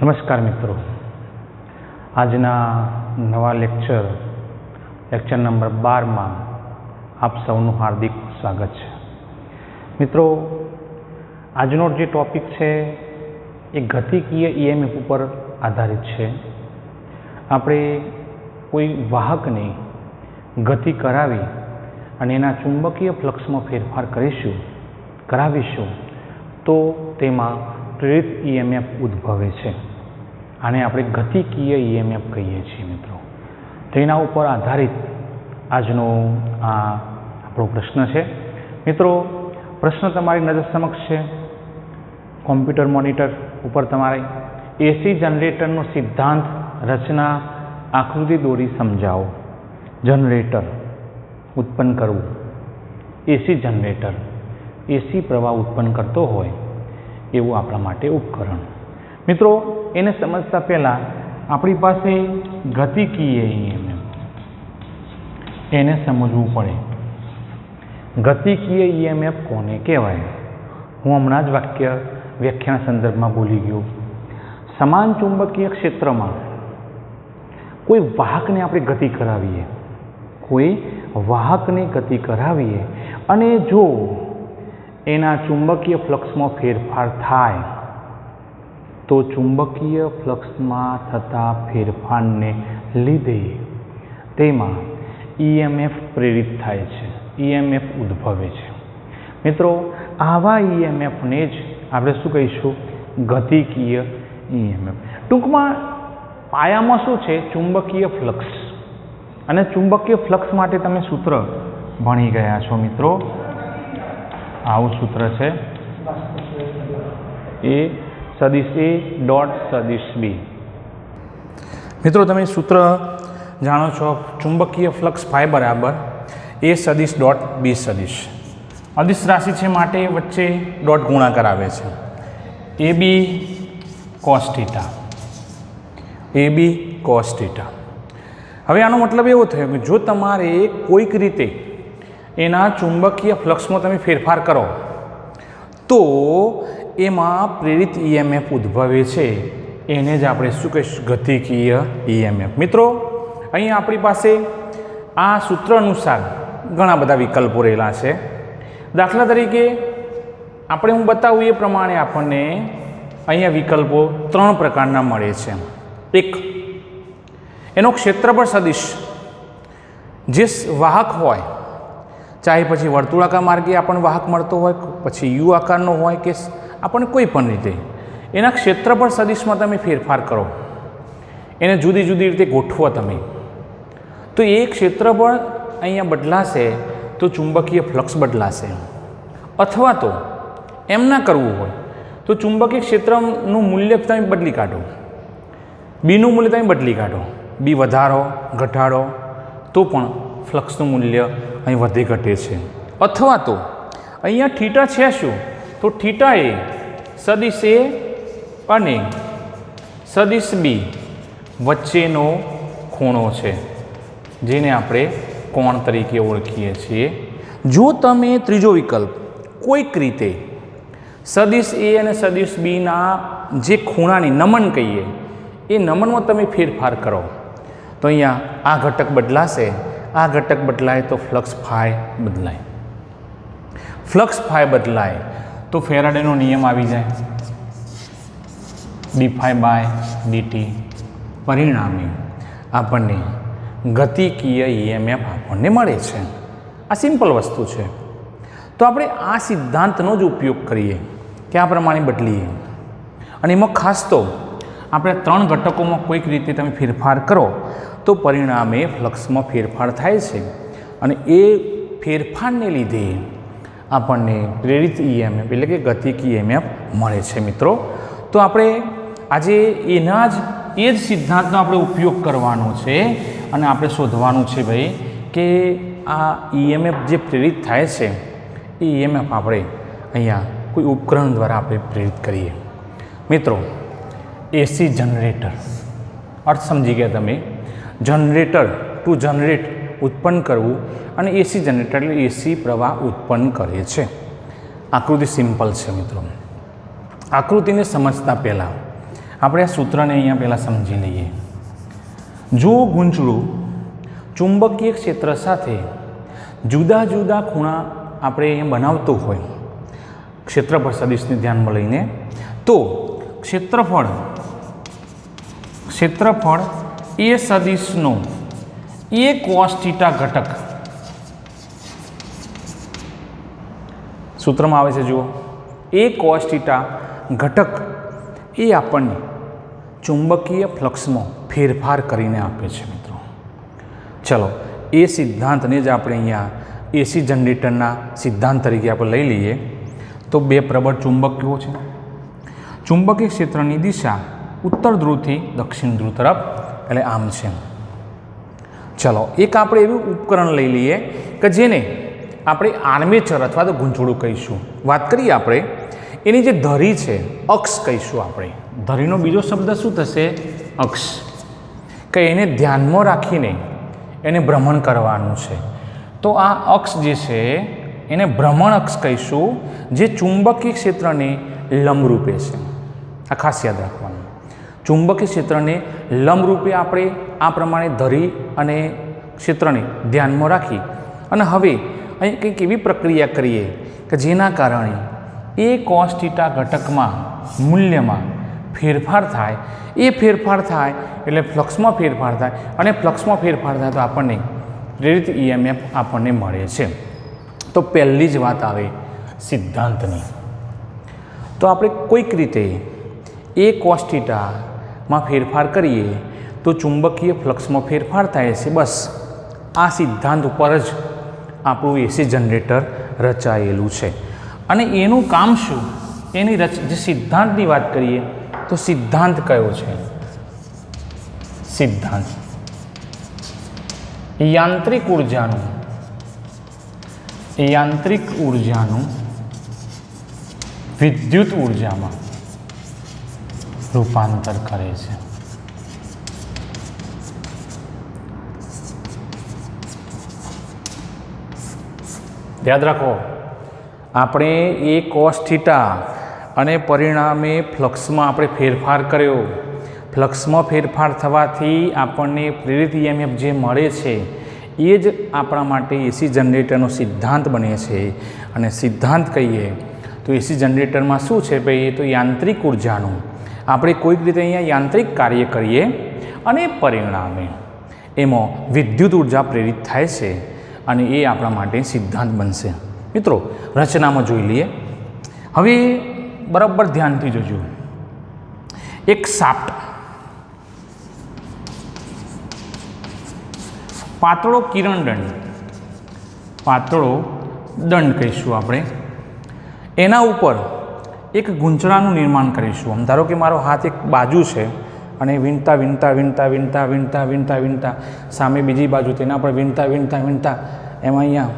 નમસ્કાર મિત્રો, આજના નવા લેક્ચર નંબર 12માં આપ સૌનું હાર્દિક સ્વાગત છે. મિત્રો, આજનો જે ટૉપિક છે એ ગતિકીય EMF ઉપર આધારિત છે. આપણે કોઈ વાહકની ગતિ કરાવી અને એના ચુંબકીય ફ્લક્સમાં ફેરફાર કરાવીશું તો તેમાં પ્રેરિત EMF ઉદ્ભવે છે. આને આપણે ગતિકીય EMF કહીએ છીએ. મિત્રો, તેના ઉપર આધારિત આજનો આ આપણો પ્રશ્ન છે. મિત્રો, પ્રશ્ન તમારી નજર સમક્ષ છે. કોમ્પ્યુટર મોનિટર ઉપર તમારે AC જનરેટરનો સિદ્ધાંત, રચના, આકૃતિ દોરી સમજાવો. જનરેટર ઉત્પન્ન કરવું. AC જનરેટર AC પ્રવાહ ઉત્પન્ન કરતો હોય એવું આપણા માટે ઉપકરણ. મિત્રો, એને સમજતા પહેલાં આપણી પાસે ગતિકીય EMF એને સમજવું પડે. ગતિકીય EMF કોને કહેવાય? હું હમણાં જ વ્યાખ્યાના સંદર્ભમાં બોલી ગયો. સમાન ચુંબકીય ક્ષેત્રમાં કોઈ વાહકને આપણે ગતિ કરાવીએ અને જો એના ચુંબકીય ફ્લક્સમાં ફેરફાર થાય તો ચુંબકીય ફ્લક્સમાં થતા ફેરફારને લીધે તેમાં EMF પ્રેરિત થાય છે, EMF ઉદ્ભવે છે. મિત્રો, આવા EMFને જ આપણે શું કહીશું? ગતિકીય EMF. ટૂંકમાં પાયામાં શું છે? ચુંબકીય ફ્લક્સ. અને ચુંબકીય ફ્લક્સ માટે તમે સૂત્ર ભણી ગયા છો. મિત્રો, આવું સૂત્ર છે, A સદિશ A ડોટ સદિશ B. મિત્રો, તમે સૂત્ર જાણો છો. ચુંબકીય ફ્લક્સ ફાઈ બરાબર A સદિશ ડોટ B સદિશ. અદિશ રાશિ છે માટે વચ્ચે ડોટ ગુણાકાર આવે છે. AB cos theta, AB cos theta. હવે આનો મતલબ એવો થયો કે જો તમારે કોઈક રીતે એના ચુંબકીય ફ્લક્સમાં તમે ફેરફાર કરો તો એમાં પ્રેરિત EMF ઉદ્ભવે છે. એને જ આપણે શું કહીશું? ગતિકીય EMF. મિત્રો, અહીં આપણી પાસે આ સૂત્ર અનુસાર ઘણા બધા વિકલ્પો રહેલા છે. દાખલા તરીકે આપણે હું બતાવું એ પ્રમાણે આપણને અહીંયા વિકલ્પો 3 પ્રકારના મળે છે. એક, એનો ક્ષેત્રફળ સદિશ જે વાહક હોય, ચાહે પછી વર્તુળાકાર માર્ગે આપણને વાહક મળતો હોય, પછી યુ આકારનો હોય કે આપણને કોઈ પણ રીતે એના ક્ષેત્રફળ સદિશમાં તમે ફેરફાર કરો, એને જુદી જુદી રીતે ગોઠવો તમે, તો એ ક્ષેત્રફળ અહીંયા બદલાશે તો ચુંબકીય ફ્લક્સ બદલાશે. અથવા તો એમ ના કરવું હોય તો ચુંબકીય ક્ષેત્રનું મૂલ્ય તમે બદલી કાઢો, બીનું મૂલ્ય તમે બદલી કાઢો, બી વધારો ઘટાડો તો પણ ફ્લક્સનું મૂલ્ય અહીં વધે ઘટે છે. અથવા તો અહીંયા થીટા છે શું? તો થીટા એ સદિશ A અને સદિશ B વચ્ચેનો ખૂણો છે, જેને આપણે કોણ તરીકે ઓળખીએ છીએ. જો તમે ત્રીજો વિકલ્પ કોઈક રીતે સદિશ A અને સદિશ Bના જે ખૂણાની નમન કહીએ એ નમનમાં તમે ફેરફાર કરો તો અહીંયા આ ઘટક બદલાશે. આ ઘટક બદલાય તો ફ્લક્સ ફાઈ બદલાય. ફ્લક્સ ફાઈ બદલાય તો ફેરાડેનો નિયમ આવી જાય, dφ/dt. પરિણામે આપણને ગતિકીય EMF આપણને મળે છે. આ સિમ્પલ વસ્તુ છે. તો આપણે આ સિદ્ધાંતનો જ ઉપયોગ કરીએ કે આ પ્રમાણે બદલીએ. અને એમાં ખાસ તો આપણે 3 ઘટકોમાં કોઈક રીતે તમે ફેરફાર કરો તો પરિણામે ફ્લક્સમાં ફેરફાર થાય છે અને એ ફેરફારને લીધે આપણને પ્રેરિત EMF એટલે કે ગતિકીય EMF મળે છે. મિત્રો, તો આપણે આજે એ જ સિદ્ધાંતનો આપણે ઉપયોગ કરવાનો છે અને આપણે શોધવાનું છે ભાઈ કે આ EMF જે પ્રેરિત થાય છે એ EMF આપણે અહીંયા કોઈ ઉપકરણ દ્વારા આપણે પ્રેરિત કરીએ. મિત્રો, AC જનરેટર અર્થ સમજી ગયા તમે. જનરેટર ટુ જનરેટ ઉત્પન્ન કરવું અને AC જનરેટર એટલે AC પ્રવાહ ઉત્પન્ન કરે છે. આકૃતિ સિમ્પલ છે. મિત્રો, આકૃતિને સમજતા પહેલાં આપણે આ સૂત્રને અહીંયા પહેલાં સમજી લઈએ. જો ગૂંચળું ચુંબકીય ક્ષેત્ર સાથે જુદા જુદા ખૂણા આપણે અહીંયા બનાવતું હોય ક્ષેત્રફળ સદિશને ધ્યાનમાં લઈને, તો ક્ષેત્રફળ એ સદિશનો એ cos થીટા ઘટક સૂત્રમાં આવે છે. જુઓ, એ cos થીટા ઘટક એ આપણને ચુંબકીય ફ્લક્સમાં ફેરફાર કરીને આપે છે મિત્રો. ચલો, એ સિદ્ધાંતને જ આપણે અહીંયા એસી જનરેટરના સિદ્ધાંત તરીકે આપણે લઈ લઈએ. તો બે પ્રબળ ચુંબકીઓ છે. ચુંબકીય ક્ષેત્રની દિશા ઉત્તર ધ્રુવથી દક્ષિણ ધ્રુવ તરફ, એટલે આમ છે. ચલો, એક આપણે એવું ઉપકરણ લઈ લઈએ કે જેને આપણે આર્મેચર અથવા તો ગૂંચળું કહીશું. વાત કરીએ આપણે એની જે ધરી છે, અક્ષ કહીશું આપણે. ધરીનો બીજો શબ્દ શું થશે? અક્ષ. કે એને ધ્યાનમાં રાખીને એને ભ્રમણ કરવાનું છે. તો આ અક્ષ જે છે એને ભ્રમણ અક્ષ કહીશું, જે ચુંબકીય ક્ષેત્રને લંબરૂપે છે. આ ખાસ યાદ રાખવાનું. ચુંબકીય ક્ષેત્રને લંબરૂપે આપણે આ પ્રમાણે ધરી અને ક્ષેત્રને ધ્યાનમાં રાખી અને હવે અહીં કંઈક એવી પ્રક્રિયા કરીએ કે જેના કારણે એ cos થીટા ઘટકમાં મૂલ્યમાં ફેરફાર થાય. એ ફેરફાર થાય એટલે ફ્લક્સમાં ફેરફાર થાય, અને ફ્લક્સમાં ફેરફાર થાય તો આપણને પ્રેરિત EMF આપણને મળે છે. તો પહેલી જ વાત આવે સિદ્ધાંતની. તો આપણે કોઈક રીતે એ cos થીટામાં ફેરફાર કરીએ તો ચુંબકીય ફ્લક્સમાં ફેરફાર થાય છે. બસ આ સિદ્ધાંત ઉપર જ આપણું એસી જનરેટર રચાયેલું છે. અને એનું કામ શું? એની જે સિદ્ધાંતની વાત કરીએ તો સિદ્ધાંત કયો છે? સિદ્ધાંત યાંત્રિક ઉર્જાનું વિદ્યુત ઉર્જામાં રૂપાંતર કરે છે. યાદ રાખો, આપણે એ cos થીટા અને પરિણામે ફ્લક્સમાં આપણે ફેરફાર કર્યો. ફ્લક્સમાં ફેરફાર થવાથી આપણને પ્રેરિત EMF જે મળે છે એ જ આપણા માટે એસી જનરેટરનો સિદ્ધાંત બને છે. અને સિદ્ધાંત કહીએ તો એસી જનરેટરમાં શું છે ભાઈ? એ તો યાંત્રિક ઉર્જાનું આપણે કોઈક રીતે અહીંયા યાંત્રિક કાર્ય કરીએ અને પરિણામે એમાં વિદ્યુત ઉર્જા પ્રેરિત થાય છે, અને એ આપણા માટે સિદ્ધાંત બનશે. મિત્રો, રચનામાં જોઈ લઈએ. હવે બરાબર ધ્યાનથી જોજો. એક શાફ્ટ, પાતળો દંડ કહીશું આપણે, એના ઉપર એક ગૂંચળાનું નિર્માણ કરીશું. આમ ધારો કે મારો હાથ એક બાજુ છે અને વીણતા સામે બીજી બાજુ તેના પર વીણતા એમાં અહીંયા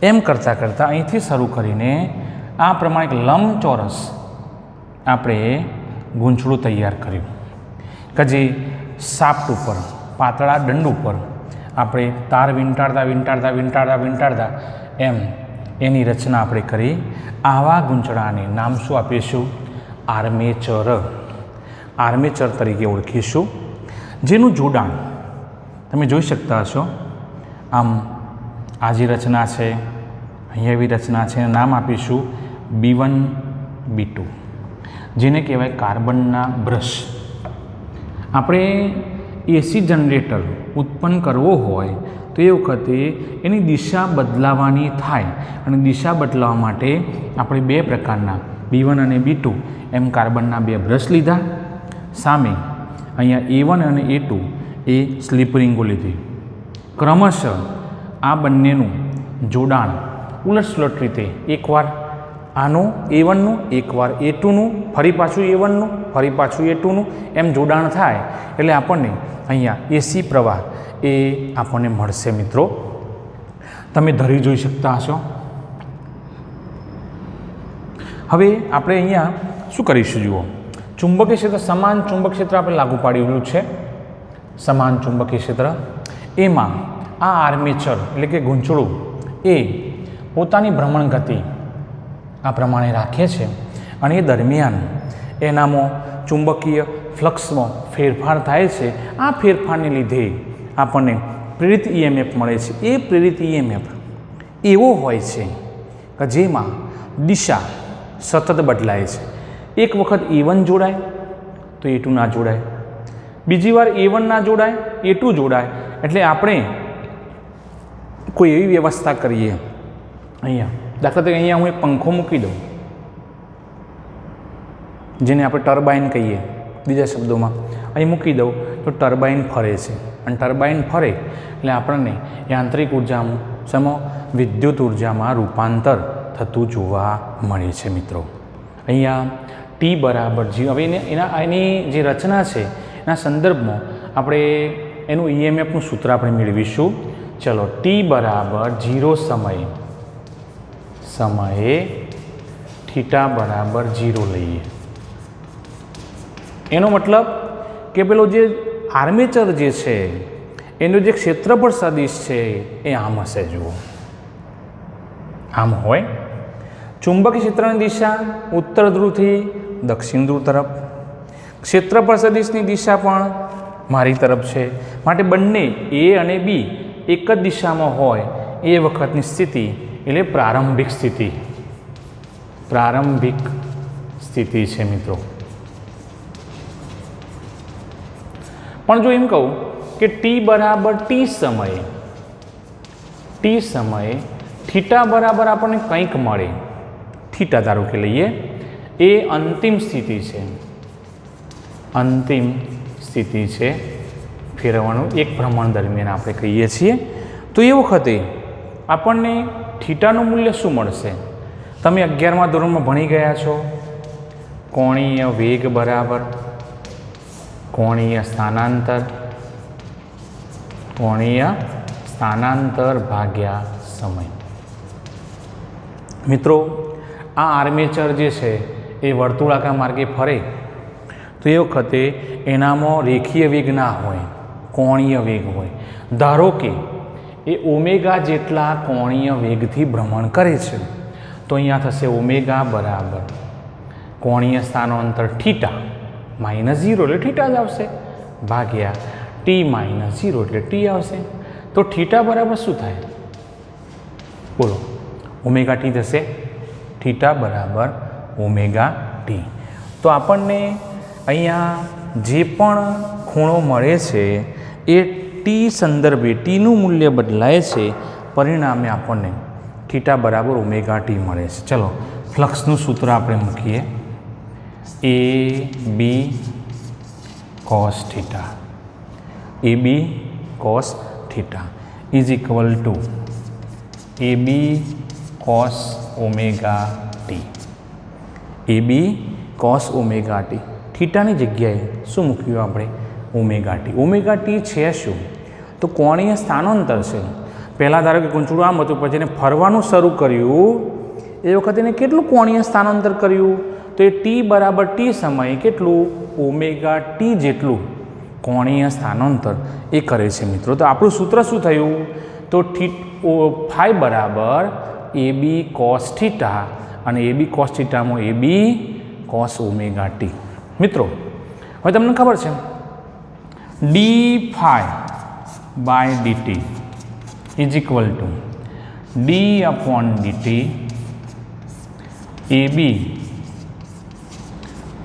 એમ કરતાં અહીંથી શરૂ કરીને આ પ્રમાણે એક લંબચોરસ આપણે ગૂંચળું તૈયાર કર્યું કે જે શાફ્ટ ઉપર, પાતળા દંડ ઉપર આપણે તાર વીંટાળતા એમ એની રચના આપણે કરી. આવા ગૂંચળાને નામ શું આપીશું? આર્મેચર તરીકે ઓળખીશું. જેનું જોડાણ તમે જોઈ શકતા હશો. આમ આ જે રચના છે, અહીંયા એવી રચના છે, નામ આપીશું B1 B2, જેને કહેવાય કાર્બનના બ્રશ. આપણે એસી જનરેટર ઉત્પન્ન કરવો હોય તો એ વખતે એની દિશા બદલાવાની થાય, અને દિશા બદલાવા માટે આપણે બે પ્રકારના B1 અને B2 એમ કાર્બનના બે બ્રશ લીધા. સામે અહીંયા A1 અને A2 એ સ્લીપ રિંગો લીધી. ક્રમશઃ આ બંનેનું જોડાણ ઉલટસુલટ રીતે એકવાર આનું A1નું, એકવાર A2નું, ફરી પાછું A1નું, ફરી પાછું A2નું એમ જોડાણ થાય એટલે આપણને અહીંયા એસી પ્રવાહ એ આપણને મળશે. મિત્રો, તમે ધરી જોઈ શકતા હશો. હવે આપણે અહીંયા શું કરીશું? જુઓ, ચુંબકીય ક્ષેત્ર, સમાન ચુંબક ક્ષેત્ર આપણે લાગુ પાડેલું છે. સમાન ચુંબકીય ક્ષેત્ર, એમાં આ આર્મેચર એટલે કે ગૂંચળું એ પોતાની ભ્રમણ ગતિ આ પ્રમાણે રાખે છે, અને એ દરમિયાન એનામાં ચુંબકીય ફ્લક્સમાં ફેરફાર થાય છે. આ ફેરફારને લીધે આપણને પ્રેરિત EMF મળે છે. એ પ્રેરિત EMF એવો હોય છે કે જેમાં દિશા સતત બદલાય છે. એક વખત A1 જોડાય તો A2 ના જોડાય, બીજી વાર A1 ના જોડાય, A2 જોડાય. એટલે આપણે કોઈ એવી વ્યવસ્થા કરીએ, અહીંયા દાખલા તરીકે અહીંયા હું એક પંખો મૂકી દઉં, જેને આપણે ટર્બાઇન કહીએ, બીજા શબ્દોમાં અહીં મૂકી દઉં તો ટર્બાઇન ફરે છે. અને ટર્બાઇન ફરે એટલે આપણને યાંત્રિક ઉર્જામાં સમો વિદ્યુત ઉર્જામાં રૂપાંતર થતું જોવા મળે છે. મિત્રો અહીંયા T બરાબર 0. હવે એની જે રચના છે એના સંદર્ભમાં આપણે એનું EMFનું સૂત્ર આપણે મેળવીશું. ચલો, T બરાબર 0 સમયે થીટા બરાબર 0 લઈએ. એનો મતલબ કે પેલો જે આર્મેચર જે છે એનું જે ક્ષેત્રફળ સદિશ છે એ આમ હશે. જુઓ, આમ હોય. ચુંબકીય ક્ષેત્રની દિશા ઉત્તર ધ્રુવથી દક્ષિણ ધ્રુવ તરફ, ક્ષેત્રફળ સદિશની દિશા પણ મારી તરફ છે. માટે બંને A અને B એક જ દિશામાં હોય એ વખતની સ્થિતિ એટલે પ્રારંભિક સ્થિતિ છે. મિત્રો પણ જો એમ કહું કે T બરાબર T સમયે થીટા બરાબર આપણને કંઈક મળે, થીટા ધારો કે લઈએ, એ અંતિમ સ્થિતિ છે ફેરવવાનું એક ભ્રમણ દરમિયાન આપણે કહીએ છીએ. તો એ વખતે આપણને થીટાનું મૂલ્ય શું મળશે? તમે 11મા ધોરણમાં ભણી ગયા છો, કોણીય વેગ બરાબર કોણીય સ્થાનાંતર ભાગ્યા સમય. મિત્રો આ આર્મેચર જે છે એ વર્તુળાકાર માર્ગે ફરે તો એ વખતે એનામાં રેખીય વેગ ના હોય, કોણીય વેગ હોય. ધારો કે એ ઓમેગા જેટલા કોણીય વેગથી ભ્રમણ કરે છે તો અહીંયા થશે ઓમેગા બરાબર કોણીય સ્થાનાંતર થીટા -0 એટલે થીટા જ આવશે, ભાગ્યા T -0 એટલે T આવશે. તો થીટા બરાબર શું થાય? બોલો, ઓમેગા ટી થશે. થીટા બરાબર ઓમેગા ટી. તો આપણને અહીંયા જે પણ ખૂણો મળે છે એ ટી સંદર્ભે ટીનું મૂલ્ય બદલાય છે, પરિણામે આપણને થીટા બરાબર ઓમેગા ટી મળે છે. ચલો, ફ્લક્સનું સૂત્ર આપણે મૂકીએ. AB cos theta is equal to AB cos omega t. AB cos omega t. થીટાની જગ્યાએ શું મૂક્યું આપણે? Omega T. ઓમેગા ટી છે શું? તો કોણીય સ્થાનાંતર છે. પહેલાં ધારો કે ગુંચડું આમ હતું, પછી એને ફરવાનું શરૂ કર્યું એ વખતે એને કેટલું કોણીય સ્થાનાંતર કર્યું? તો એ T બરાબર T સમયે કેટલું? ઓમેગા ટી જેટલું કોણીય સ્થાનાંતર એ કરે છે. મિત્રો તો આપણું સૂત્ર શું થયું? તો ફાઈ બરાબર AB cos થીટા અને AB cos થીટામાં AB cos omega T. મિત્રો હવે તમને ખબર છે d phi by dt is equal to d upon dt AB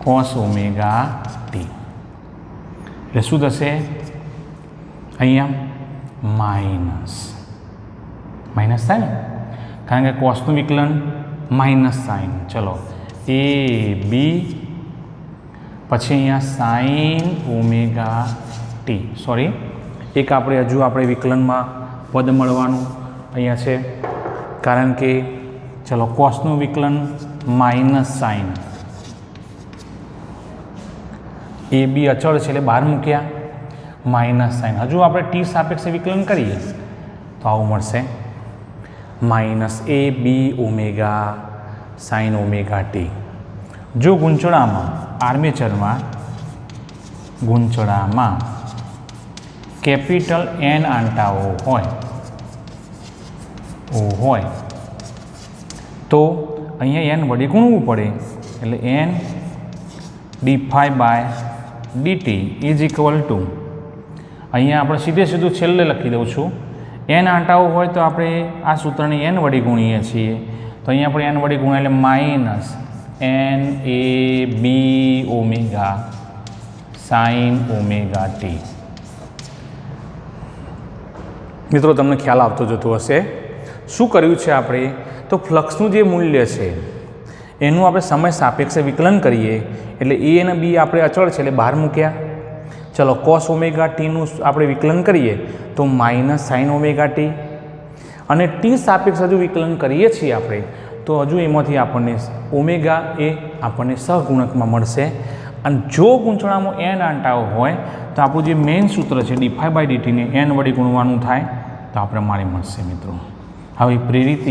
cos omega T. એટલે શું થશે? અહીંયા માઇનસ થાય ને, કારણ કે કોસનું વિકલન માઇનસ સાઇન. ચલો, એ બી પછી અહીંયા સાઇન ઓમેગા ટી. સોરી, એક આપણે વિકલનમાં પદ મળવાનું અહીંયા છે, કારણ કે ચલો કોસનું વિકલન માઇનસ સાઇન, એ બી અચળ છે એટલે બહાર મૂક્યા, માઇનસ સાઇન. હજુ આપણે ટી સાપેક્ષે વિકલન કરીએ તો આવું મળશે માઇનસ એ બી ઓમેગા સાઇન ઓમેગા ટી. જો ગૂંચળામાં આર્મેચરમાં કેપિટલ એન આંટાઓ હોય તો અહીંયા એન વડે ગુણવું પડે, એટલે N d∅/dt is equal to, અહીંયા આપણે સીધે સીધું છેલ્લે લખી દઉં છું, n આંટાઓ હોય તો આપણે આ સૂત્રને n વડે ગુણીએ છીએ, તો અહીંયા આપણે n વડે ગુણ્યા એટલે minus NAB sin omega T. મિત્રો તમને ખ્યાલ આવતો જતો હશે શું કર્યું છે આપણે, તો ફ્લક્સનું જે મૂલ્ય છે એનું આપણે સમય સાપેક્ષે વિકલન કરીએ એટલે એ અને બી આપણે અચળ છે એટલે બહાર મૂક્યા. ચલો કોસ ઓમેગા ટીનું આપણે વિકલન કરીએ તો માઇનસ સાઇન ઓમેગા ટી, અને ટી સાપેક્ષ હજુ વિકલન કરીએ છીએ આપણે તો હજુ એમાંથી આપણને ઓમેગા એ આપણને સહગુણકમાં મળશે. અને જો ગૂંચળામાં n આંટાઓ હોય તો આપણું જે મેઇન સૂત્ર છે d∅/dt ને n વડે ગુણવાનું થાય તો આપણે મારે મળશે મિત્રો. હવે પ્રેરિત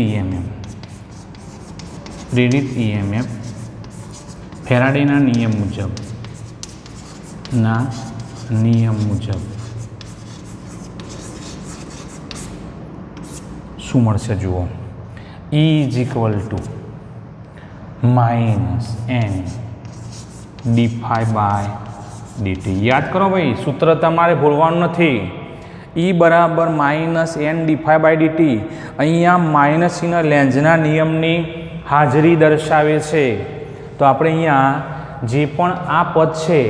EMF ફેરાડેના નિયમ મુજબ શું મળશે જુઓ, E is equal to minus n d∅/dt. યાદ કરો ભાઈ, સૂત્ર તમારે ભૂલવાનું નથી. E બરાબર માઇનસ n d∅/dt. અહીંયા માઇનસ સીના લેન્ઝના નિયમની હાજરી દર્શાવે છે. તો આપણે અહીંયા જે પણ આ પદ છે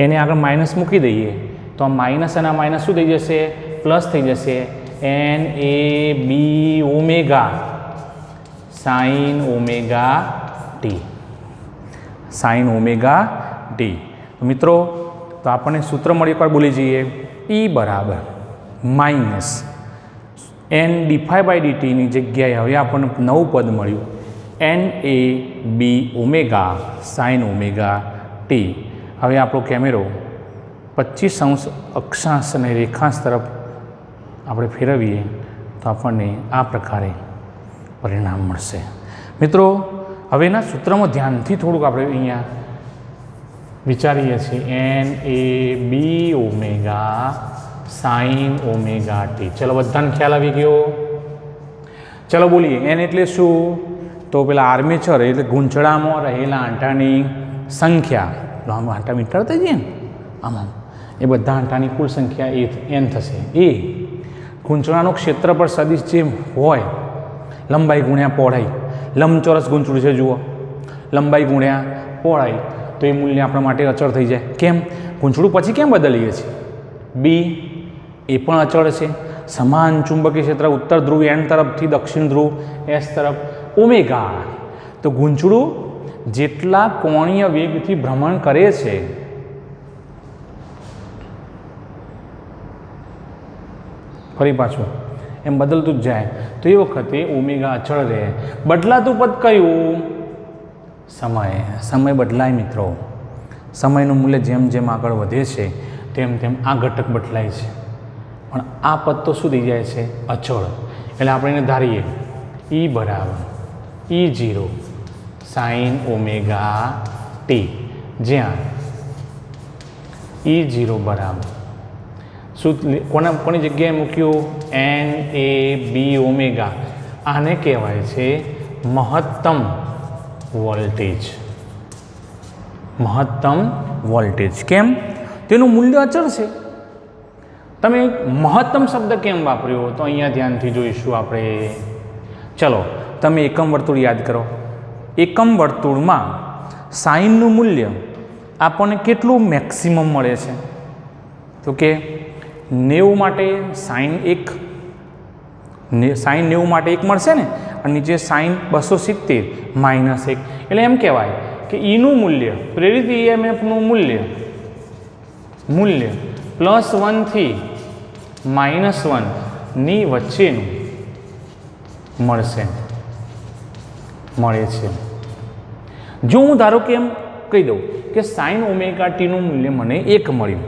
એને આગળ માઇનસ મૂકી દઈએ તો આ માઇનસ અને આ માઇનસ શું થઈ જશે, પ્લસ થઈ જશે. NAB omega sine omega T, sine omega T. મિત્રો તો આપણને સૂત્ર મળી, એકવાર બોલી જઈએ, E બરાબર માઇનસ n d∅/dt ની જગ્યાએ હવે આપણને નવું પદ મળ્યું NAB omega sine omega T. હવે આપણો કેમેરો 25° અક્ષાંશ અને રેખાંશ તરફ આપણે ફેરવીએ તો આપણને આ પ્રકારે પરિણામ મળશે. મિત્રો હવેના સૂત્રમાં ધ્યાનથી થોડુંક આપણે અહીંયા વિચારીએ છીએ, NAB omega sine omega T. ચલો બધાને ખ્યાલ આવી ગયો? ચલો બોલીએ, n એટલે શું, તો પેલા આર્મેચર એટલે ગૂંચળામાં રહેલા આંટાની સંખ્યા, આંટા મીટરતા જઈએ ને આમાં, એ બધા આંટાની કુલ સંખ્યા n થશે. એ ગૂંચળાનો ક્ષેત્રફળ સદિશ જે હોય, લંબાઈ ગુણ્યા પહોળાઈ, લંબચોરસ ગૂંચળું છે જુઓ, લંબાઈ ગુણ્યા પહોળાઈ, તો એ મૂલ્ય આપણા માટે અચળ થઈ જાય. કેમ? ગૂંચળું પછી કેમ બદલીએ છીએ? બી એ પણ અચળ છે. સમાન ચુંબકીય ક્ષેત્ર ઉત્તર ધ્રુવ n તરફથી દક્ષિણ ધ્રુવ s તરફ ઓમેગા, તો ગૂંચળું જેટલા કોણીય વેગથી ભ્રમણ કરે છે ફરી પાછું એમ બદલતું જ જાય, તો એ વખતે ઓમેગા અચળ રહે. બદલાતું પદ કયું? સમય બદલાય મિત્રો. સમયનું મૂલ્ય જેમ જેમ આગળ વધે છે તેમ તેમ આ ઘટક બદલાય છે, પણ આ પદ તો શું થઈ જાય છે? અચળ. એટલે આપણે એને ધારીએ E બરાબર E0 સાઇન ઓમેગા ટી, જ્યાં E0 બરાબર શું કોની જગ્યાએ મૂક્યું? NAB omega. આને કહેવાય છે મહત્તમ વોલ્ટેજ. મહત્તમ વોલ્ટેજ કેમ? તેનું મૂલ્ય અચળ છે. તમે મહત્તમ શબ્દ કેમ વાપર્યો? તો અહીંયા ધ્યાનથી જોઈશું આપણે. ચલો તમે એકમ વર્તુળ યાદ કરો. એકમ વર્તુળમાં સાઇનનું મૂલ્ય આપણને કેટલું મેક્સિમમ મળે છે? તો કે 90 માટે સાઇન 1, સાઇન 90 માટે 1 મળશે ને, અને નીચે સાઇન 270 -1. એટલે એમ કહેવાય કે ઈનું મૂલ્ય, પ્રેરિત EMFનું મૂલ્ય +1 થી -1 ની વચ્ચેનું મળે છે. જો હું ધારો કે એમ કહી દઉં કે સાઇન ઓમેગા ટીનું મૂલ્ય મને 1 મળ્યું,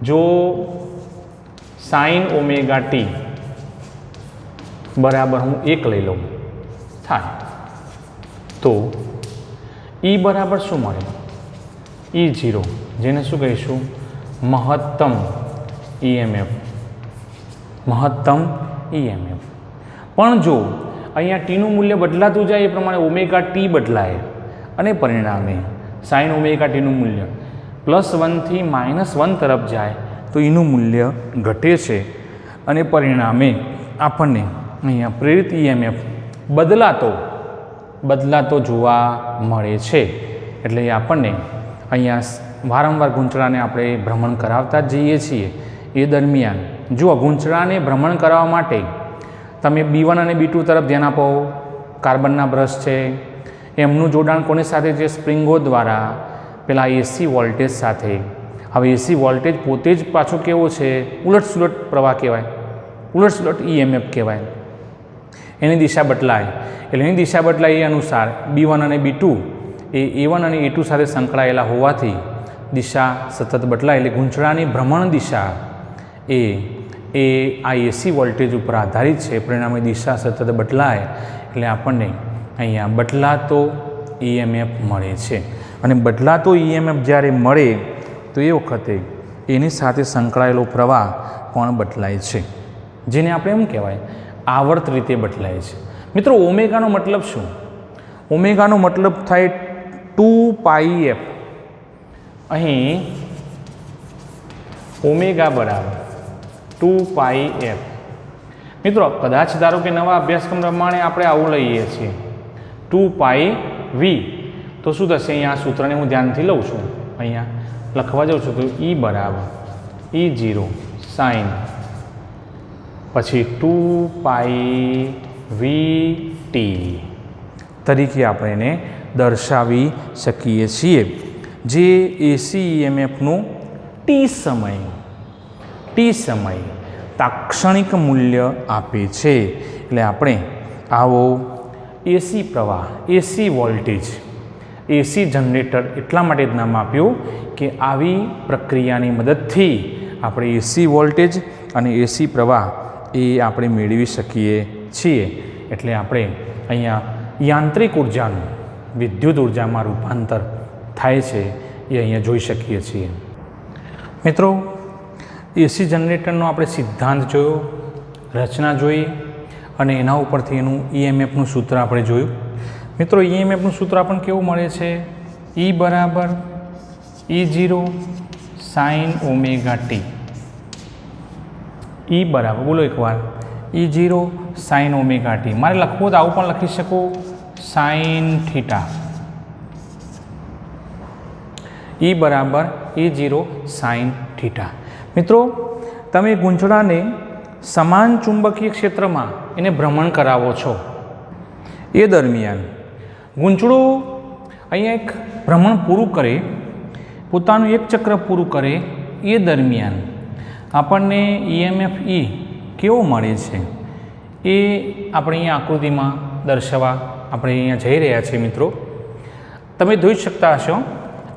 જો સાઇન ઓમેગા ટી બરાબર હું 1 લઈ લઉં થાય, તો E બરાબર શું મળે? E0, જેને શું કહીશું? મહત્તમ EMF. પણ જો અહીંયા ટીનું મૂલ્ય બદલાતું જાય એ પ્રમાણે ઓમેગા ટી બદલાય, અને પરિણામે સાઇન ઓમેગા ટીનું મૂલ્ય +1 થી -1 તરફ જાય તો એનું મૂલ્ય ઘટે છે અને પરિણામે આપણને અહીંયા પ્રેરિત EMF બદલાતો જોવા મળે છે. એટલે આપણને અહીંયા વારંવાર ગૂંચળાને આપણે ભ્રમણ કરાવતા જ જઈએ છીએ. એ દરમિયાન જો ગૂંચળાને ભ્રમણ કરાવવા માટે તમે B1 અને B2 તરફ ધ્યાન આપો. કાર્બનના બ્રશ છે, એમનું જોડાણ કોની સાથે છે? સ્પ્રિંગો દ્વારા પેલા AC વોલ્ટેજ સાથે. હવે AC વોલ્ટેજ પોતે જ પાછો કેવો છે? ઉલટસુલટ પ્રવાહ કહેવાય, ઉલટસુલટ EMF કહેવાય. એની દિશા બદલાય એટલે એની દિશા બદલાય એ અનુસાર B1 અને B2 એ A1 અને A2 સાથે સંકળાયેલા હોવાથી દિશા સતત બદલાય. એટલે ગૂંચળાની ભ્રમણ દિશા એ આ AC વોલ્ટેજ ઉપર આધારિત છે. પરિણામે દિશા સતત બદલાય એટલે આપણને અહીંયા બદલાતો EMF મળે છે. અને બદલાતો EMF જ્યારે મળે તો એ વખતે એની સાથે સંકળાયેલો પ્રવાહ પણ બદલાય છે, જેને આપણે એમ કહેવાય આવર્ત રીતે બદલાય છે. મિત્રો, ઓમેગાનો મતલબ શું? ઓમેગાનો મતલબ થાય 2πf. અહીં ઓમેગા બરાબર 2πf. મિત્રો, કદાચ ધારો કે નવા અભ્યાસક્રમ પ્રમાણે આપણે આવું લઈએ છીએ 2πv, તો શું થશે? અહીંયા આ સૂત્રને હું ધ્યાનથી લઉં છું, અહીંયા લખવા જાઉં છું તો E બરાબર E0 સાઇન પછી 2πvt તરીકે આપણે એને દર્શાવી શકીએ છીએ, જે AC EMFનું ટી સમય તાક્ષણિક મૂલ્ય આપે છે. એટલે આપણે આવો AC પ્રવાહ, AC વોલ્ટેજ, AC જનરેટર એટલા માટે જ નામ આપ્યું કે આવી પ્રક્રિયાની મદદથી આપણે AC વોલ્ટેજ અને AC પ્રવાહ એ આપણે મેળવી શકીએ છીએ. એટલે આપણે અહીંયા યાંત્રિક ઉર્જાનું વિદ્યુત ઉર્જામાં રૂપાંતર થાય છે એ અહીંયા જોઈ શકીએ છીએ. મિત્રો, AC જનરેટરનો આપણે સિદ્ધાંત જોયો, રચના જોઈ અને એના ઉપરથી એનું EMFનું સૂત્ર આપણે જોયું. મિત્રો, EMFનું સૂત્ર આપણને કેવું મળે છે? E બરાબર E0 sine omega t. E બરાબર, બોલો એકવાર, E0 સાઇન ઓમેગા t. મારે લખવું તો આવું પણ લખી શકું, સાઇન થીટા. E બરાબર E0 સાઇન થીટા. મિત્રો, તમે ગૂંચળાને સમાન ચુંબકીય ક્ષેત્રમાં એને ભ્રમણ કરાવો છો. એ દરમિયાન ગૂંચળું અહીંયા એક ભ્રમણ પૂરું કરે, પોતાનું એક ચક્ર પૂરું કરે, એ દરમિયાન આપણને EMF E કેવો મળે છે એ આપણે અહીંયા આકૃતિમાં દર્શાવવા આપણે અહીંયા જઈ રહ્યા છીએ. મિત્રો, તમે જોઈ શકતા હશો,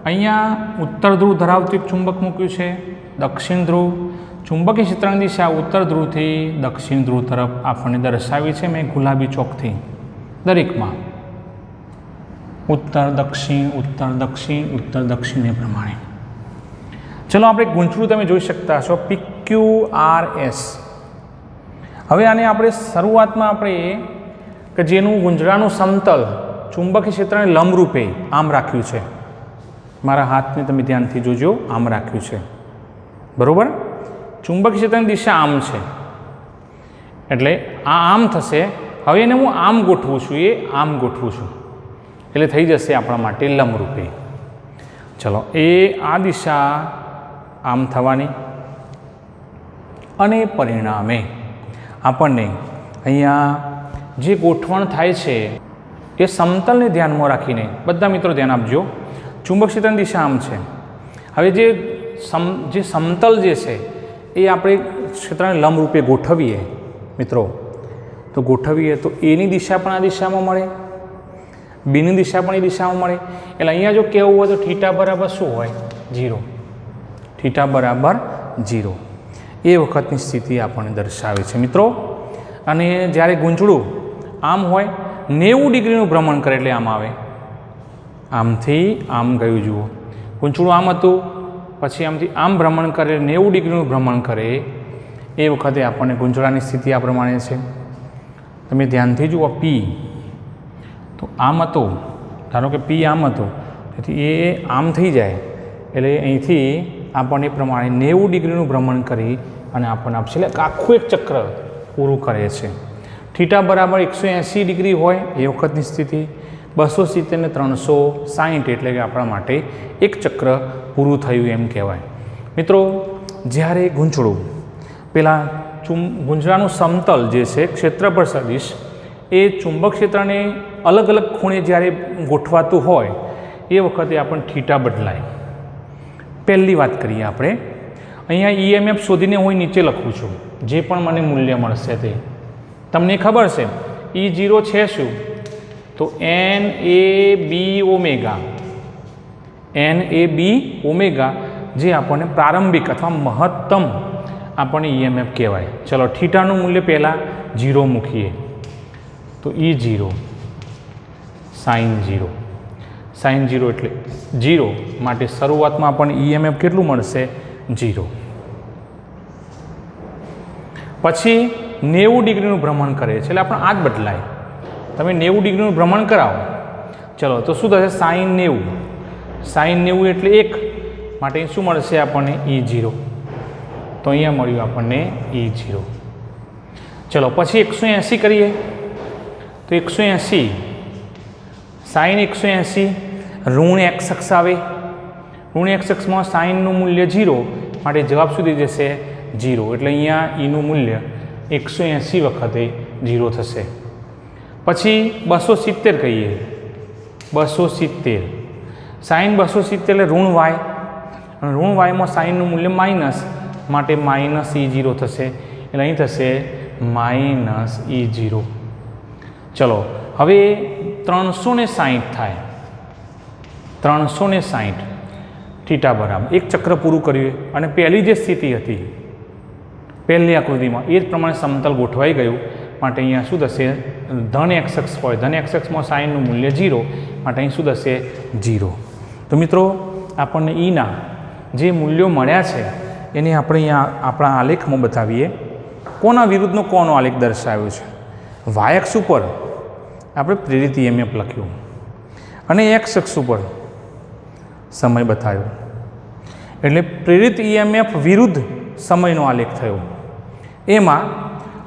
અહીંયા ઉત્તર ધ્રુવ ધરાવતું એક ચુંબક મૂક્યું છે, દક્ષિણ ધ્રુવ. ચુંબકીય ક્ષેત્રની દિશા ઉત્તર ધ્રુવથી દક્ષિણ ધ્રુવ તરફ આપણને દર્શાવી છે મેં ગુલાબી ચોકથી. દરેકમાં ઉત્તર દક્ષિણ ઉત્તર દક્ષિણ ઉત્તર દક્ષિણ એ પ્રમાણે. ચલો, આપણે ગૂંચળું તમે જોઈ શકતા છો PQRS. હવે આને આપણે શરૂઆતમાં આપણે કે જેનું ગુંજરાનું સમતલ ચુંબકીય ક્ષેત્રને લંબરૂપે આમ રાખ્યું છે. મારા હાથને તમે ધ્યાનથી જોજો, આમ રાખ્યું છે, બરાબર? ચુંબકીય ક્ષેત્રની દિશા આમ છે એટલે આ આમ થશે. હવે એને હું આમ ગોઠવું છું, એ આમ ગોઠવું છું એટલે થઈ જશે આપણા માટે લંબરૂપે. ચલો, એ આ દિશા આમ થવાની અને પરિણામે આપણને અહીંયા જે ગોઠવણ થાય છે એ સમતલને ધ્યાનમાં રાખીને, બધા મિત્રો ધ્યાન આપજો, ચુંબક ક્ષેત્રની દિશા આમ છે. હવે જે સમતલ જે છે એ આપણે ક્ષેત્રને લંબરૂપે ગોઠવીએ મિત્રો, તો ગોઠવીએ તો એની દિશા પણ આ દિશામાં મળે, બીની દિશા પણ એ દિશામાં મળે. એટલે અહીંયા જો કહેવું હોય તો થીટા બરાબર શું હોય? 0. થીટા બરાબર 0 એ વખતની સ્થિતિ આપણને દર્શાવે છે મિત્રો. અને જ્યારે ગૂંચળું આમ હોય 90 ડિગ્રીનું ભ્રમણ કરે એટલે આમ આવે, આમથી આમ ગયું જુઓ. ગૂંચળું આમ હતું, પછી આમથી આમ ભ્રમણ કરે, 90 ડિગ્રીનું ભ્રમણ કરે, એ વખતે આપણને ગૂંચળાની સ્થિતિ આ પ્રમાણે છે. તમે ધ્યાનથી જુઓ, P તો આમ હતો ધારો કે પી આમ હતું, તેથી એ આમ થઈ જાય એટલે અહીંથી આપણને એ પ્રમાણે 90 ડિગ્રીનું ભ્રમણ કરી અને આપણને આપશે, એટલે આખું એક ચક્ર પૂરું કરે છે. થીટા બરાબર 180 ડિગ્રી હોય એ વખતની સ્થિતિ, 270 ને 360 એટલે કે આપણા માટે એક ચક્ર પૂરું થયું એમ કહેવાય. મિત્રો જ્યારે ગૂંચળું પેલા ગૂંચળાનું સમતલ જે છે ક્ષેત્રફળ સદિશ એ ચુંબક ક્ષેત્રને અલગ અલગ ખૂણે જ્યારે ગોઠવાતું હોય એ વખતે આપણને થીટા બદલાય. પહેલી વાત કરીએ આપણે, અહીંયા ઈએમએફ શોધીને હું નીચે લખું છું, જે પણ મને મૂલ્ય મળશે તે તમને ખબર છે. E0 છે શું? તો NAB ઓમેગા, NAB ઓમેગા જે આપણને પ્રારંભિક અથવા મહત્તમ આપણને ઈએમએફ કહેવાય. ચલો થીટાનું મૂલ્ય પહેલાં 0 મૂકીએ તો E0 sin 0, sin 0 એટલે 0 માટે શરૂઆતમાં આપણને ઈએમએફ કેટલું મળશે? 0. પછી 90 ડિગ્રીનું ભ્રમણ કરે છે એટલે આપણે આ જ બદલાય. તમે 90 ડિગ્રીનું ભ્રમણ કરાવો, ચલો તો શું થશે? sin 90, sin 90 એટલે 1 માટે શું મળશે આપણને? E0. તો અહીંયા મળ્યું આપણને E0. ચલો પછી 180 કરીએ તો 180 sin 180 ઋણ x અક્ષ આવે, ઋણ x અક્ષમાં સાઇનનું મૂલ્ય 0 માટે જવાબ શું થઈ જશે? 0. એટલે અહીંયા ઈનું મૂલ્ય 180 વખતે 0 થશે. પછી 270 કહીએ, 270 સાઇન 270 એટલે ઋણ y, અને ઋણ yમાં સાઇનનું મૂલ્ય માઇનસ માટે માઇનસ E0 થશે. એટલે અહીં થશે માઇનસ E0. ચલો હવે 360 થાય, 360 થીટા બરાબર એક ચક્ર પૂરું કર્યું અને પહેલી જે સ્થિતિ હતી પહેલી આકૃતિમાં એ જ પ્રમાણે સમતલ ગોઠવાઈ ગયું માટે અહીંયા શું થશે? ધન એક્સ અક્ષ હોય, ધન એક્સ અક્ષમાં સાઇનનું મૂલ્ય 0 માટે અહીં શું થશે? 0. તો મિત્રો આપણને ઈના જે મૂલ્યો મળ્યા છે એને આપણે અહીંયા આપણા આલેખમાં બતાવીએ. કોના વિરુદ્ધનો કોનો આલેખ દર્શાવ્યો છે? વાય અક્ષ ઉપર આપણે પ્રેરિત ઈએમએફ લખ્યું અને એક્સ અક્ષ ઉપર સમય બતાવ્યો, એટલે પ્રેરિત ઈએમએફ વિરુદ્ધ સમયનો આલેખ થયો. એમાં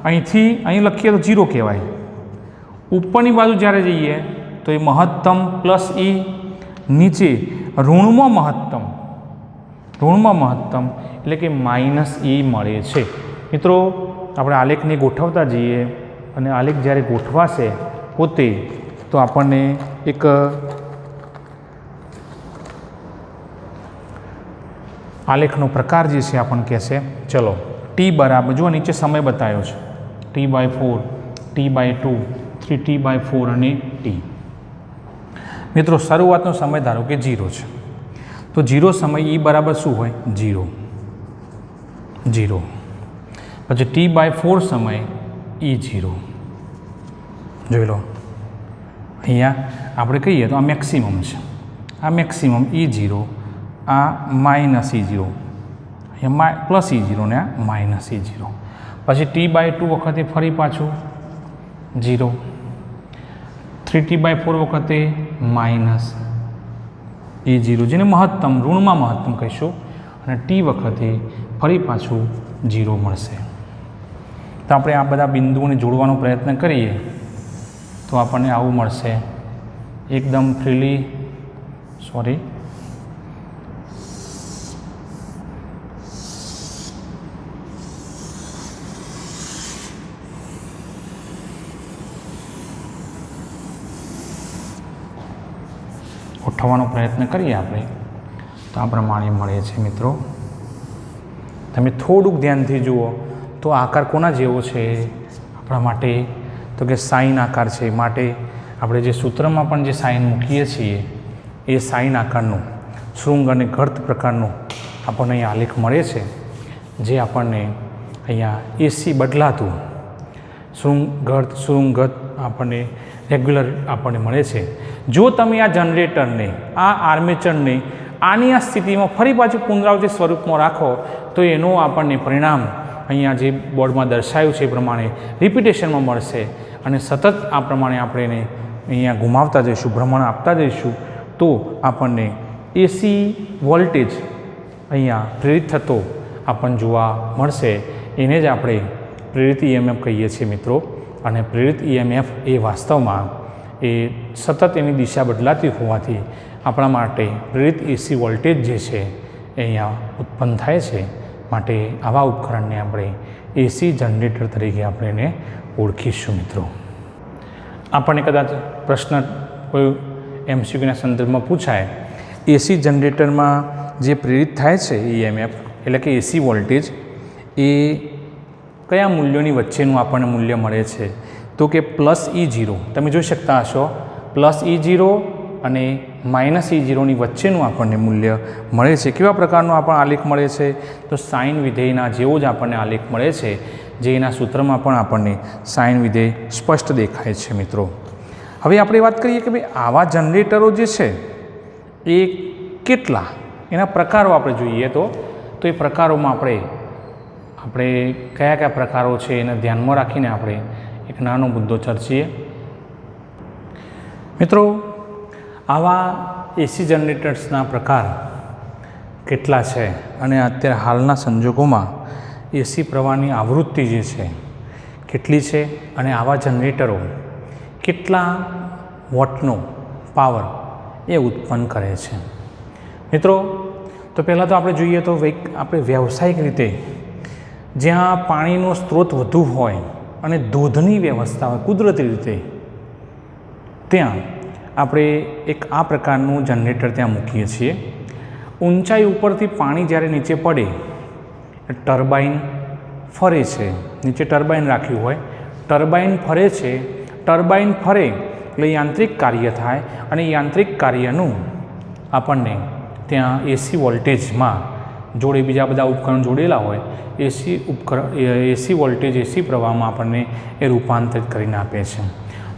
અહીંથી અહીં લખીએ તો 0 કહેવાય. ઉપરની બાજુ જ્યારે જઈએ તો એ મહત્તમ પ્લસ ઈ, નીચે ઋણમાં મહત્તમ, ઋણમાં મહત્તમ એટલે કે માઇનસ ઈ મળે છે. મિત્રો આપણે આલેખને ગોઠવતા જઈએ અને આલેખ જ્યારે ગોઠવાશે પોતે તો આપણને એક આલેખનો પ્રકાર જે છે આપણને કહેશે. ચલો ટી બરાબર જુઓ નીચે સમય બતાવ્યો છે T/4, T/2, 3T/4 અને T. મિત્રો શરૂઆતનો સમય ધારો કે 0 છે તો 0 સમય E બરાબર શું હોય? 0, 0. પછી T/4 સમય E0. જોઈ લો અહીંયા આપણે કહીએ તો આ મેક્સિમમ છે, આ મેક્સિમમ E0, આ માઇનસ E0, અહીંયા પ્લસ E0 ને આ માઇનસ E0. પછી T/2 વખતે ફરી પાછું 0, 3T/4 વખતે માઇનસ E0 જેને મહત્તમ ઋણમાં મહત્તમ કહીશું, અને T વખતે ફરી પાછું 0 મળશે. તો આપણે આ બધા બિંદુઓને જોડવાનો પ્રયત્ન કરીએ તો આપણને આવું મળશે. એકદમ ફ્રીલી ગોઠવવાનો પ્રયત્ન કરીએ આપણે તો આ પ્રમાણે મળે છે. મિત્રો તમે થોડુંક ધ્યાનથી જુઓ તો આકાર કોના જેવો છે આપણા માટે? તો કે સાઇન આકાર છે. માટે આપણે જે સૂત્રમાં પણ જે સાઇન મૂકીએ છીએ એ સાઇન આકારનું શૃંગ અને ગર્ત પ્રકારનું આપણને અહીંયા આલેખ મળે છે, જે આપણને અહીંયા એસી બદલાતું શૃંગ ગર્ત આપણને રેગ્યુલર આપણને મળે છે. જો તમે આ જનરેટરને, આ આર્મેચરને આની આ સ્થિતિમાં ફરી પાછું પુનરાવર્તિત સ્વરૂપમાં રાખો તો એનું આપણને પરિણામ અહીંયા જે બોર્ડમાં દર્શાવ્યું છે એ પ્રમાણે રિપીટેશનમાં મળશે અને સતત આ પ્રમાણે આપણે એને અહીંયા ઘુમાવતા જઈશું, ભ્રમણ આપતા જઈશું, તો આપણને એસી વોલ્ટેજ અહીંયા પ્રેરિત થતો આપણને જોવા મળશે. એને જ આપણે પ્રેરિત EMF કહીએ છીએ મિત્રો. અને પ્રેરિત EMF એ વાસ્તવમાં એ સતત એની દિશા બદલાતી હોવાથી આપણા માટે પ્રેરિત એસી વોલ્ટેજ જે છે એ અહીંયા ઉત્પન્ન થાય છે. માટે આવા ઉપકરણને આપણે એસી જનરેટર તરીકે આપણે એને ઓળખીશું મિત્રો. આપણને કદાચ પ્રશ્ન કોઈ MCQના સંદર્ભમાં પૂછાય, એસી જનરેટરમાં જે પ્રેરિત થાય છે EMF એટલે કે એસી વોલ્ટેજ એ કયા મૂલ્યોની વચ્ચેનું આપણને મૂલ્ય મળે છે? તો કે +E0. તમે જોઈ શકતા હશો +E0 અને -E0ની વચ્ચેનું આપણને મૂલ્ય મળે છે. કેવા પ્રકારનો આપણને આલેખ મળે છે? તો સાઇન વિધેયના જેવો જ આપણને આલેખ મળે છે, જે એના સૂત્રમાં પણ આપણને સાઇન વિધેય સ્પષ્ટ દેખાય છે મિત્રો. હવે આપણે વાત કરીએ કે ભાઈ આવા જનરેટરો જે છે એ કેટલા, એના પ્રકારો આપણે જોઈએ તો એ પ્રકારોમાં આપણે કયા કયા પ્રકારો છે એને ધ્યાનમાં રાખીને આપણે એક નાનો મુદ્દો ચર્ચીએ મિત્રો. આવા એસી જનરેટર્સના પ્રકાર કેટલા છે અને અત્યારે હાલના સંજોગોમાં એસી પ્રવાહની આવૃત્તિ જે છે કેટલી છે અને આવા જનરેટરો કેટલા વોટનો પાવર એ ઉત્પન્ન કરે છે મિત્રો. તો પહેલાં તો આપણે જોઈએ તો આપણે વ્યવસાયિક રીતે જ્યાં પાણીનો સ્ત્રોત વધુ હોય અને ધોધની વ્યવસ્થા હોય કુદરતી રીતે, ત્યાં આપણે એક આ પ્રકારનું જનરેટર ત્યાં મૂકીએ છીએ. ઊંચાઈ ઉપરથી પાણી જ્યારે નીચે પડે ટર્બાઇન ફરે છે, નીચે ટર્બાઇન રાખ્યું હોય, ટર્બાઇન ફરે છે, ટર્બાઇન ફરે એટલે યાંત્રિક કાર્ય થાય અને યાંત્રિક કાર્યનું આપણને ત્યાં એસી વોલ્ટેજમાં જોડે બીજા બધા ઉપકરણ જોડેલા હોય, એસી વોલ્ટેજ એસી પ્રવાહમાં આપણને એ રૂપાંતરિત કરીને આપે છે.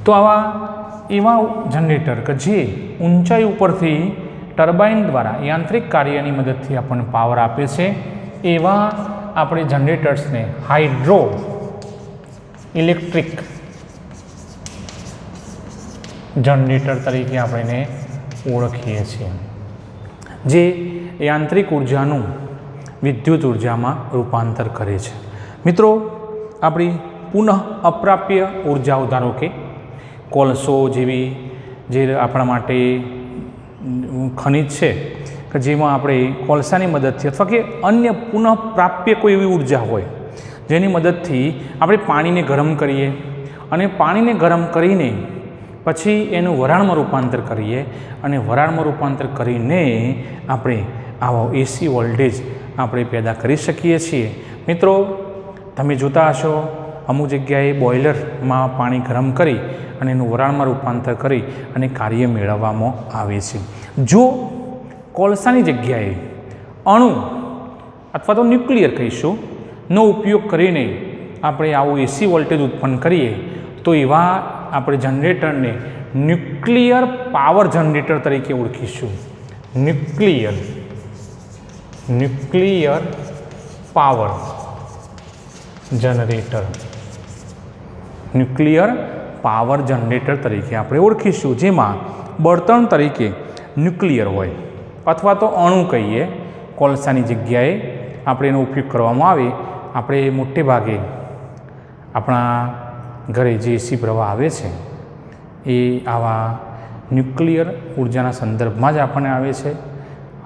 તો આવા એવા જનરેટર કે જે ઊંચાઈ ઉપરથી ટર્બાઇન દ્વારા યાંત્રિક કાર્યની મદદથી આપણને પાવર આપે છે, એવા આપણે જનરેટર્સને હાઇડ્રો ઇલેક્ટ્રિક જનરેટર તરીકે આપણે ઓળખીએ છીએ, જે યાંત્રિક ઉર્જાનું વિદ્યુત ઉર્જામાં રૂપાંતર કરે છે. મિત્રો આપણી પુનઃ અપ્રાપ્ય ઉર્જાઓ, ધારો કે કોલસો જેવી જે આપણા માટે ખનિજ છે કે જેમાં આપણે કોલસાની મદદથી અથવા કે અન્ય પુનઃપ્રાપ્ય કોઈ એવી ઉર્જા હોય જેની મદદથી આપણે પાણીને ગરમ કરીએ અને પાણીને ગરમ કરીને પછી એનું વરાળમાં રૂપાંતર કરીએ અને વરાળમાં રૂપાંતર કરીને આપણે આવો એસી વોલ્ટેજ આપણે પેદા કરી શકીએ છીએ. મિત્રો તમે જોતા હશો અમુક જગ્યાએ બોઇલરમાં પાણી ગરમ કરી અને એનું વરાળમાં રૂપાંતર કરી અને કાર્ય મેળવવામાં આવે છે. જો કોલસાની જગ્યાએ અણુ અથવા તો ન્યુક્લિયર કહીશું નો ઉપયોગ કરીને આપણે આવું એસી વોલ્ટેજ ઉત્પન્ન કરીએ તો એવા આપણે જનરેટરને ન્યુક્લિયર પાવર જનરેટર તરીકે ઓળખીશું. Nuclear power generator, nuclear power generator તરીકે આપણે ઓળખીશું, જેમાં બળતણ તરીકે ન્યુક્લિયર હોય અથવા તો અણુ કહીએ, કોલસાની જગ્યાએ આપણે એનો ઉપયોગ કરવામાં આવે. આપણે મોટે ભાગે આપણા ઘરે જે એસી પ્રવાહ આવે છે એ આવા ન્યુક્લિયર ઉર્જાના સંદર્ભમાં જ આપણને આવે છે.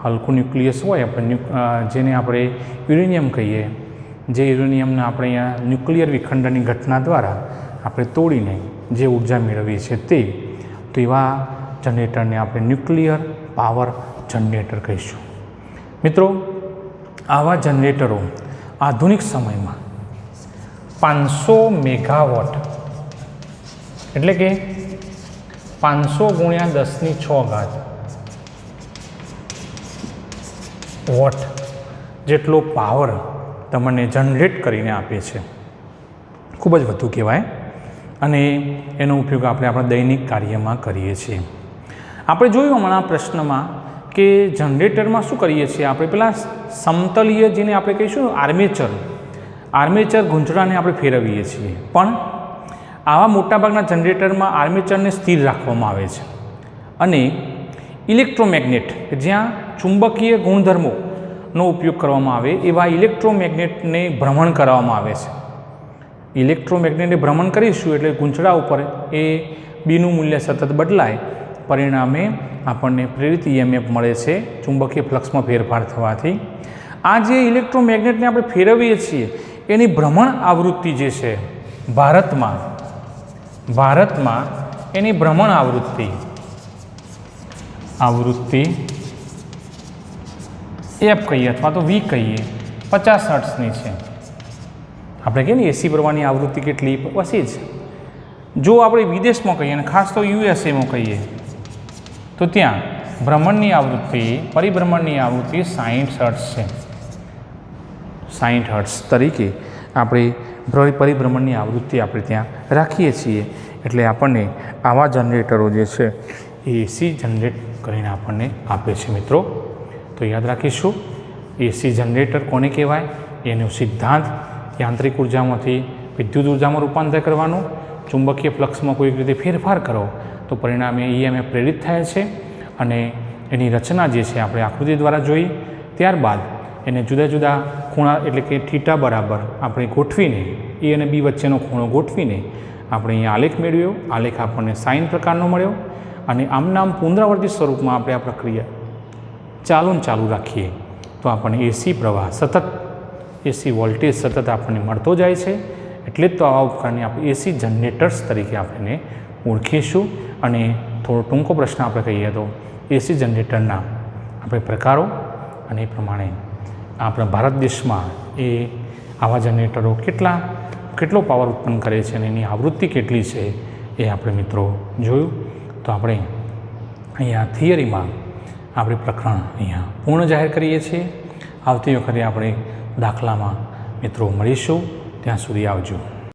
હલકું ન્યુક્લિયસ હોય આપણે જેને આપણે યુરેનિયમ કહીએ, જે યુરેનિયમને આપણે અહીંયા ન્યુક્લિયર વિખંડનની ઘટના દ્વારા આપણે તોડીને જે ઉર્જા મેળવીએ છીએ તે, તો એવા જનરેટરને આપણે ન્યુક્લિયર પાવર જનરેટર કહીશું. મિત્રો આવા જનરેટરો આધુનિક સમયમાં 500 મેગાવોટ એટલે કે 500 × 10⁶ વોટ જેટલો પાવર તમને જનરેટ કરીને આપે છે. ખૂબ જ વધુ કહેવાય અને એનો ઉપયોગ આપણે આપણા દૈનિક કાર્યમાં કરીએ છીએ. આપણે જોયું હમણાં પ્રશ્નમાં કે જનરેટરમાં શું કરીએ છીએ, આપણે પેલા સમતલીય જેને આપણે કહીશું આર્મેચર ગૂંચળાને આપણે ફેરવીએ છીએ, પણ આવા મોટાભાગના જનરેટરમાં આર્મેચરને સ્થિર રાખવામાં આવે છે અને ઇલેક્ટ્રોમેગ્નેટ જ્યાં ચુંબકીય ગુણધર્મોનો ઉપયોગ કરવામાં આવે એવા ઇલેક્ટ્રોમેગ્નેટને ભ્રમણ કરવામાં આવે છે. ઇલેક્ટ્રોમેગ્નેટને ભ્રમણ કરીશું એટલે ગૂંચળા ઉપર એ બીનું મૂલ્ય સતત બદલાય, પરિણામે આપણને પ્રેરિત EMF મળે છે ચુંબકીય ફ્લક્સમાં ફેરફાર થવાથી. આ જે ઇલેક્ટ્રોમેગ્નેટને આપણે ફેરવીએ છીએ એની ભ્રમણ આવૃત્તિ જે છે ભારતમાં એની ભ્રમણ આવૃત્તિ F કહીએ અથવા તો V કહીએ 50 હર્ટ્ઝની છે. આપણે કહીએ ને એસી પ્રવાહની આવૃત્તિ કેટલી? ઓછી જ. જો આપણે વિદેશમાં કહીએ અને ખાસ તો યુએસએમાં કહીએ તો ત્યાં ભ્રમણની આવૃત્તિ, પરિભ્રમણની આવૃત્તિ 60 હર્ટ્ઝ છે. 60 હર્ટ્ઝ તરીકે આપણે પરિભ્રમણની આવૃત્તિ આપણે ત્યાં રાખીએ છીએ. એટલે આપણને આવા જનરેટરો જે છે એ એસી જનરેટ કરીને આપણને આપે છે. મિત્રો તો યાદ રાખીશું, એસી જનરેટર કોને કહેવાય? એનો સિદ્ધાંત યાંત્રિક ઉર્જામાંથી વિદ્યુત ઉર્જામાં રૂપાંતર કરવાનું, ચુંબકીય ફ્લક્સમાં કોઈક રીતે ફેરફાર કરો તો પરિણામે EMF પ્રેરિત થાય છે અને એની રચના જે છે આપણે આકૃતિ દ્વારા જોઈ. ત્યારબાદ એને જુદા જુદા ખૂણા એટલે કે થીટા બરાબર આપણે ગોઠવીને એ અને બી વચ્ચેનો ખૂણો ગોઠવીને આપણે અહીંયા આલેખ મેળવ્યો. આલેખ આપણને સાઇન પ્રકારનો મળ્યો અને આમ પુનરાવર્તિત સ્વરૂપમાં આપણે આ પ્રક્રિયા ચાલુ રાખીએ તો આપણને એસી પ્રવાહ સતત, એસી વોલ્ટેજ સતત આપણને મળતો જાય છે. એટલે જ તો આવા ઉપકરણને આપણે એસી જનરેટર્સ તરીકે આપણે ઓળખીશું. અને થોડો ટૂંકો પ્રશ્ન આપણે કહીએ તો એસી જનરેટરના આપણે પ્રકારો અને એ પ્રમાણે આપણા ભારત દેશમાં એ આવા જનરેટરો કેટલો પાવર ઉત્પન્ન કરે છે અને એની આવૃત્તિ કેટલી છે એ આપણે મિત્રો જોયું. તો આપણે અહીંયા થિયરીમાં આપણે પ્રકરણ અહીંયા પૂર્ણ જાહેર કરીએ છીએ. આવતી વખતે આપણે દાખલામાં મિત્રો મળીશું. ત્યાં સુધી આવજો.